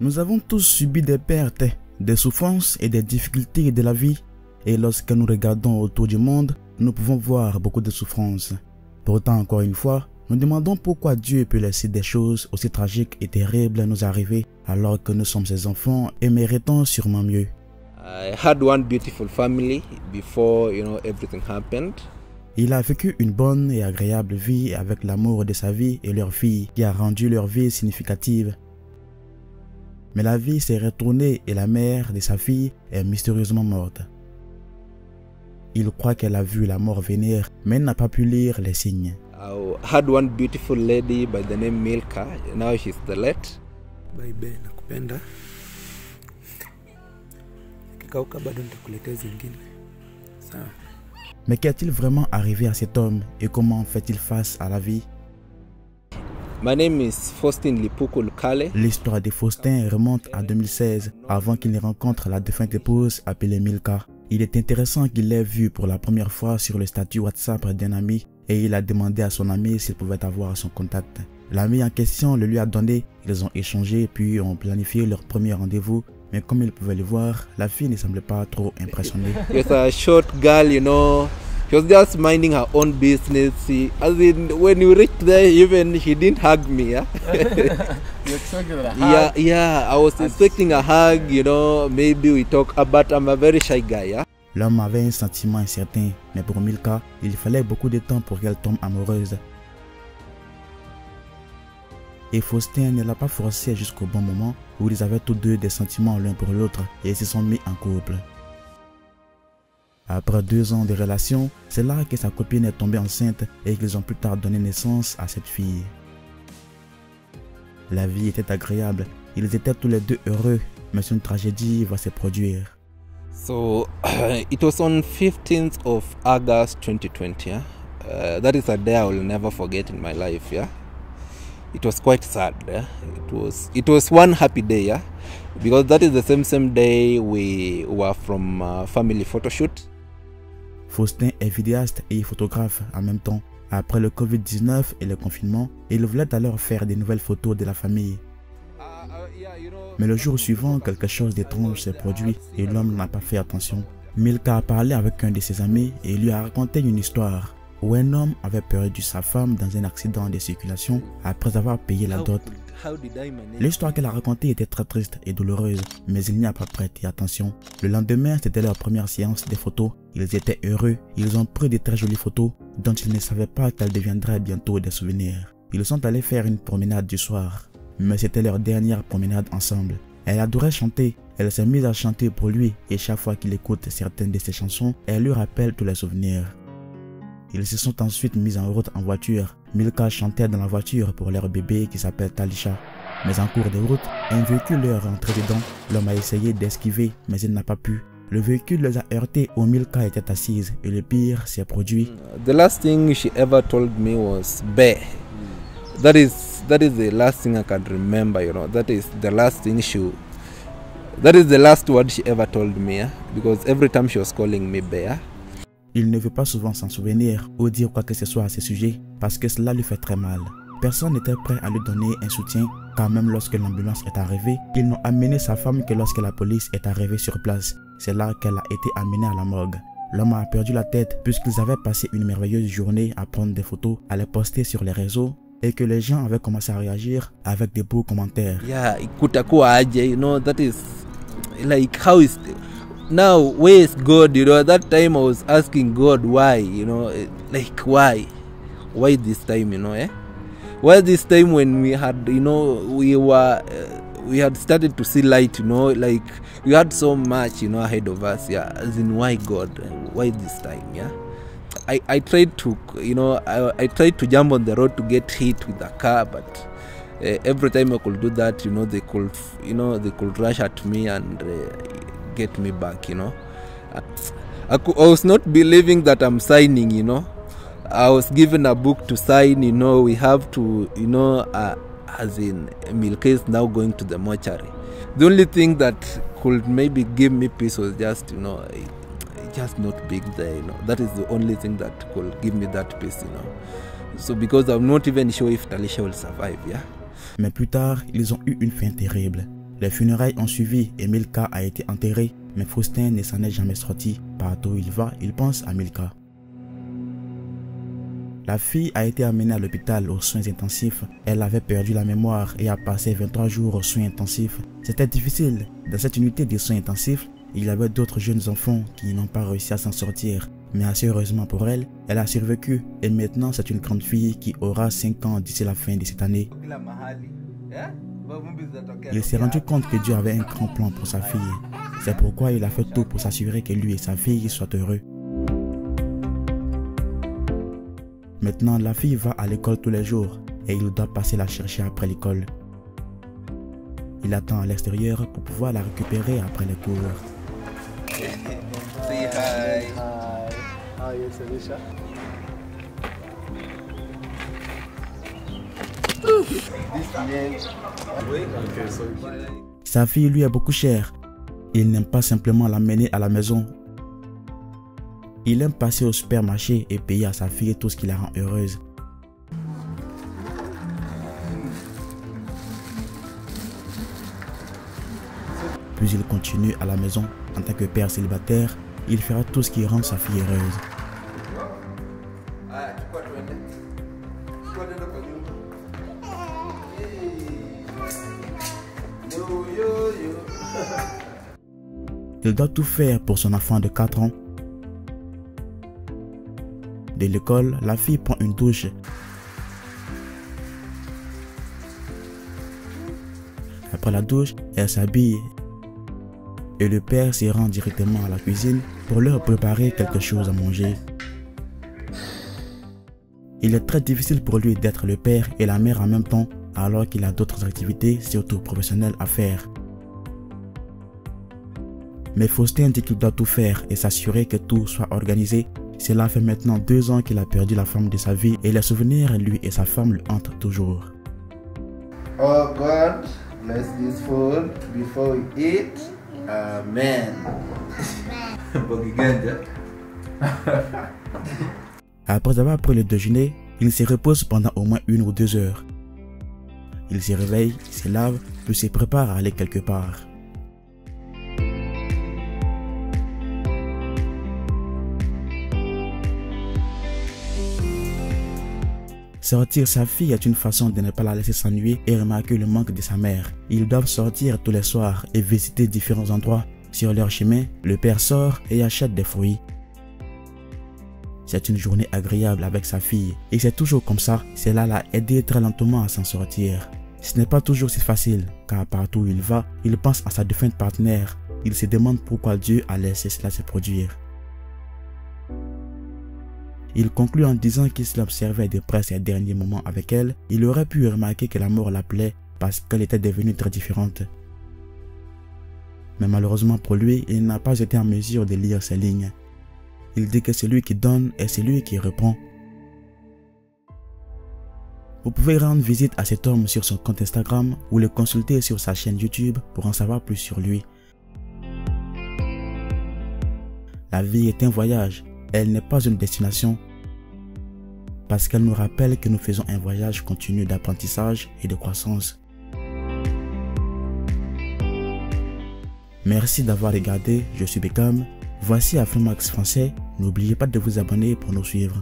Nous avons tous subi des pertes, des souffrances et des difficultés de la vie. Et lorsque nous regardons autour du monde, nous pouvons voir beaucoup de souffrances. Pourtant, encore une fois, nous demandons pourquoi Dieu peut laisser des choses aussi tragiques et terribles nous arriver alors que nous sommes ses enfants et méritons sûrement mieux. I had one beautiful family before, everything happened. Il a vécu une bonne et agréable vie avec l'amour de sa vie et leur fille qui a rendu leur vie significative. Mais la vie s'est retournée et la mère de sa fille est mystérieusement morte. Il croit qu'elle a vu la mort venir, mais n'a pas pu lire les signes. I had one beautiful lady by the name Milka. Now she's the late. Bye bye, nakupenda. Kikauka bado nitakuletea zingine. Sawa. Mais qu'est-il vraiment arrivé à cet homme et comment fait-il face à la vie? My name is Faustin Lipuku Lukale. L'histoire de Faustin remonte à 2016, avant qu'il ne rencontre la défunte épouse appelée Milka. Il est intéressant qu'il l'ait vue pour la première fois sur le statut WhatsApp d'un ami et il a demandé à son ami s'il pouvait avoir son contact. L'ami en question le lui a donné, ils ont échangé puis ont planifié leur premier rendez-vous. Mais comme il pouvait le voir, la fille ne semblait pas trop impressionnée. She was a short girl, She was just minding her own business. As in, when you reached there, even she didn't hug me. Yeah, You expected a hug? yeah. I was expecting a hug. Maybe we talk. But I'm a very shy guy. Yeah. L'homme avait un sentiment incertain, mais pour Milka, il fallait beaucoup de temps pour qu'elle tombe amoureuse. Et Faustin ne l'a pas forcé jusqu'au bon moment où ils avaient tous deux des sentiments l'un pour l'autre et ils se sont mis en couple. Après 2 ans de relation, c'est là que sa copine est tombée enceinte et qu'ils ont plus tard donné naissance à cette fille. La vie était agréable, ils étaient tous les deux heureux, mais une tragédie va se produire. So it was on 15th of August 2020. Yeah? That is a day I will never forget in my life. Yeah. It was quite sad. Yeah? It was one happy day, yeah? Because that is the same day we were from family photo shoot. Faustin est vidéaste et photographe en même temps. Après le Covid-19 et le confinement, il voulait alors faire des nouvelles photos de la famille. Mais le jour suivant, quelque chose d'étrange s'est produit et l'homme n'a pas fait attention. Milka a parlé avec un de ses amis et lui a raconté une histoire où un homme avait perdu sa femme dans un accident de circulation après avoir payé la dot. L'histoire qu'elle a racontée était très triste et douloureuse, mais il n'y a pas prêté attention. Le lendemain, c'était leur première séance de photos. Ils étaient heureux, ils ont pris de très jolies photos dont ils ne savaient pas qu'elles deviendraient bientôt des souvenirs. Ils sont allés faire une promenade du soir, mais c'était leur dernière promenade ensemble. Elle adorait chanter, elle s'est mise à chanter pour lui et chaque fois qu'il écoute certaines de ses chansons, elle lui rappelle tous les souvenirs. Ils se sont ensuite mis en route en voiture. Milka chantait dans la voiture pour leur bébé qui s'appelle Talisha. Mais en cours de route, un véhicule leur est rentré dedans. L'homme a essayé d'esquiver, mais il n'a pas pu. Le véhicule les a heurtés où Milka était assise et le pire s'est produit. The last thing she ever told me was "Be." That is the last thing I can remember. That is the last thing that is the last word she ever told me. Yeah? Because every time she was calling me "Be." Yeah? Il ne veut pas souvent s'en souvenir ou dire quoi que ce soit à ce sujet parce que cela lui fait très mal. Personne n'était prêt à lui donner un soutien car même lorsque l'ambulance est arrivée, ils n'ont amené sa femme que lorsque la police est arrivée sur place. C'est là qu'elle a été amenée à la morgue. L'homme a perdu la tête puisqu'ils avaient passé une merveilleuse journée à prendre des photos, à les poster sur les réseaux et que les gens avaient commencé à réagir avec des beaux commentaires. Yeah, ikutakuwa aje, that is like how is now where is God? That time I was asking God why, like why this time, Why this time when we had, we had started to see light, like we had so much, ahead of us, yeah. As in, why God? Why this time, yeah? I tried to, I tried to jump on the road to get hit with the car, but every time I could do that, they could rush at me and get me back, I was not believing that I'm signing, I was given a book to sign, we have to, as in Milka is now going to the mortuary. The only thing that could maybe give me peace was just, just not being there, That is the only thing that could give me that peace, So because I'm not even sure if Talisha will survive, yeah. Mais plus tard, ils ont eu une fin terrible. Les funérailles ont suivi et Milka a été enterrée, mais Faustin ne s'en est jamais sorti. Partout où il va, il pense à Milka. La fille a été amenée à l'hôpital aux soins intensifs. Elle avait perdu la mémoire et a passé 23 jours aux soins intensifs. C'était difficile. Dans cette unité des soins intensifs, il y avait d'autres jeunes enfants qui n'ont pas réussi à s'en sortir. Mais assez heureusement pour elle, elle a survécu et maintenant c'est une grande fille qui aura 5 ans d'ici la fin de cette année. Il s'est rendu compte que Dieu avait un grand plan pour sa fille. C'est pourquoi il a fait tout pour s'assurer que lui et sa fille soient heureux. Maintenant, la fille va à l'école tous les jours et il doit passer la chercher après l'école. Il attend à l'extérieur pour pouvoir la récupérer après les cours. Say hi. How are you, Salisha? Okay, so Sa fille lui est beaucoup chère. Il n'aime pas simplement l'amener à la maison. Il aime passer au supermarché et payer à sa fille tout ce qui la rend heureuse. Puis il continue à la maison. En tant que père célibataire, il fera tout ce qui rend sa fille heureuse. Il doit tout faire pour son enfant de 4 ans. De l'école, la fille prend une douche. Après la douche, elle s'habille. Et le père se rend directement à la cuisine pour leur préparer quelque chose à manger. Il est très difficile pour lui d'être le père et la mère en même temps, alors qu'il a d'autres activités, surtout professionnelles, à faire. Mais Faustin dit qu'il doit tout faire et s'assurer que tout soit organisé. Cela fait maintenant 2 ans qu'il a perdu la femme de sa vie et les souvenirs, lui et sa femme, le hantent toujours. Oh God, bless this food before we eat. Amen. Après avoir pris le déjeuner, il se repose pendant au moins 1 ou 2 heures. Il se réveille, se lave, puis se prépare à aller quelque part. Sortir sa fille est une façon de ne pas la laisser s'ennuyer et remarquer le manque de sa mère. Ils doivent sortir tous les soirs et visiter différents endroits. Sur leur chemin, le père sort et achète des fruits. C'est une journée agréable avec sa fille et c'est toujours comme ça. Cela l'a aidé très lentement à s'en sortir. Ce n'est pas toujours si facile car partout où il va, il pense à sa défunte partenaire. Il se demande pourquoi Dieu a laissé cela se produire. Il conclut en disant qu'il s'il observait de près ses derniers moments avec elle, il aurait pu remarquer que la mort l'appelait parce qu'elle était devenue très différente. Mais malheureusement pour lui, il n'a pas été en mesure de lire ces lignes. Il dit que celui qui donne est celui qui reprend. Vous pouvez rendre visite à cet homme sur son compte Instagram ou le consulter sur sa chaîne YouTube pour en savoir plus sur lui. La vie est un voyage. Elle n'est pas une destination parce qu'elle nous rappelle que nous faisons un voyage continu d'apprentissage et de croissance. Merci d'avoir regardé, je suis Beckham. Voici Afrimax Français. N'oubliez pas de vous abonner pour nous suivre.